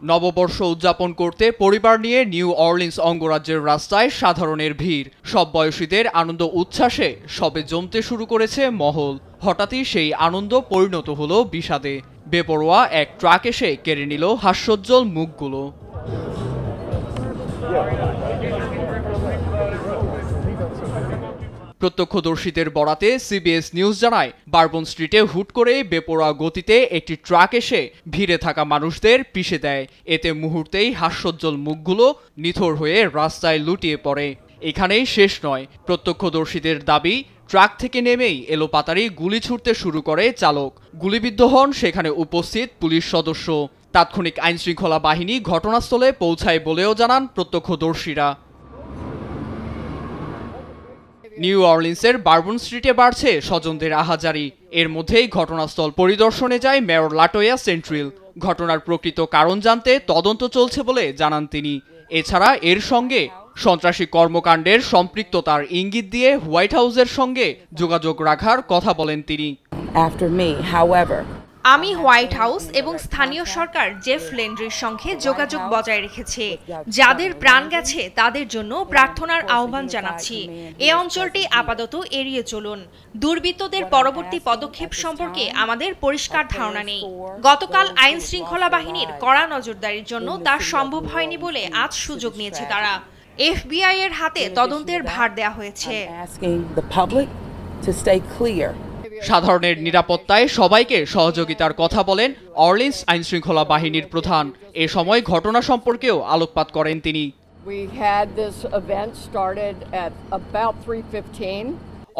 নববর্ষ উদযাপন করতে পরিবার নিয়ে নিউ অরলিন্স অঙ্গরাজ্যের রাস্তায় সাধারণের ভিড়। সব বয়সীদের আনন্দ উচ্ছ্বাসে সবে জমতে শুরু করেছে মহল। হঠাৎই সেই আনন্দ পরিণত হলো বিষাদে। বেপরোয়া এক ট্রাক এসে কেড়ে নিল হাস্যোজ্জ্বল মুখগুলো। প্রত্যক্ষদর্শীদের বরাতে সিবিএস নিউজ জানায়, বারবন স্ট্রিটে হুট করে বেপরোয়া গতিতে একটি ট্রাক এসে ভিড়ে থাকা মানুষদের পিষে দেয়। এতে মুহূর্তেই হাস্যোজ্জ্বল মুখগুলো নিথর হয়ে রাস্তায় লুটিয়ে পড়ে। এখানেই শেষ নয়। প্রত্যক্ষদর্শীদের দাবি, ট্রাক থেকে নেমেই এলোপাতাড়ি গুলি ছুড়তে শুরু করে চালক। গুলিবিদ্ধ হন সেখানে উপস্থিত পুলিশ সদস্য। তাৎক্ষণিক আইনশৃঙ্খলা বাহিনী ঘটনাস্থলে পৌঁছায় বলেও জানান প্রত্যক্ষদর্শীরা। নিউ অরলিন্সের বারবন স্ট্রিটে বাড়ছে স্বজনদের আহাজারি। এর মধ্যেই ঘটনাস্থল পরিদর্শনে যায় মেয়র লাটোয়া সেন্ট্রিল। ঘটনার প্রকৃত কারণ জানতে তদন্ত চলছে বলে জানান তিনি। এছাড়া এর সঙ্গে সন্ত্রাসী কর্মকাণ্ডের সম্পৃক্ততার ইঙ্গিত দিয়ে হোয়াইট হাউসের সঙ্গে যোগাযোগ রাখার কথা বলেন তিনি। আমি হোয়াইট হাউস এবং স্থানীয় সরকার জেফ লেন্ড্রির সঙ্গে যোগাযোগ বজায় রেখেছে। যাদের প্রাণ গেছে তাদের জন্য প্রার্থনার আহ্বান জানাচ্ছি। এই অঞ্চলটি আপাতত এড়িয়ে চলুন। দুর্বৃত্তদের পরবর্তী পদক্ষেপ সম্পর্কে আমাদের পরিষ্কার ধারণা নেই। গতকাল আইন শৃঙ্খলা বাহিনীর কড়া নজরদারির জন্য তা সম্ভব হয়নি বলে আজ সুযোগ নিয়েছে তারা। এফবিআই এর হাতে তদন্তের ভার দেয়া হয়েছে। সাধারণের নিরাপত্তায় সবাইকে সহযোগিতার কথা বলেন অরলিন্স আইনশৃঙ্খলা বাহিনীর প্রধান। এ সময় ঘটনা সম্পর্কেও আলোকপাত করেন তিনি।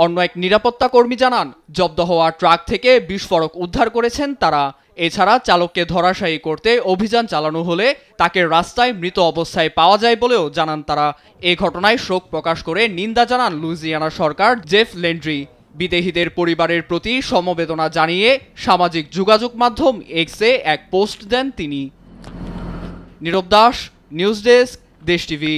অন্য এক নিরাপত্তা কর্মী জানান, জব্দ হওয়া ট্রাক থেকে বিস্ফোরক উদ্ধার করেছেন তারা। এছাড়া চালককে ধরাশায়ী করতে অভিযান চালানো হলে তাকে রাস্তায় মৃত অবস্থায় পাওয়া যায় বলেও জানান তারা। এ ঘটনায় শোক প্রকাশ করে নিন্দা জানান লুইজিয়ানা সরকার জেফ লেন্ড্রি। বিদেহীদের পরিবারের প্রতি সমবেদনা জানিয়ে সামাজিক যোগাযোগ মাধ্যম এক্সে এক পোস্ট দেন তিনি। নীরব দাস, নিউজ ডেস্ক, দেশ টিভি।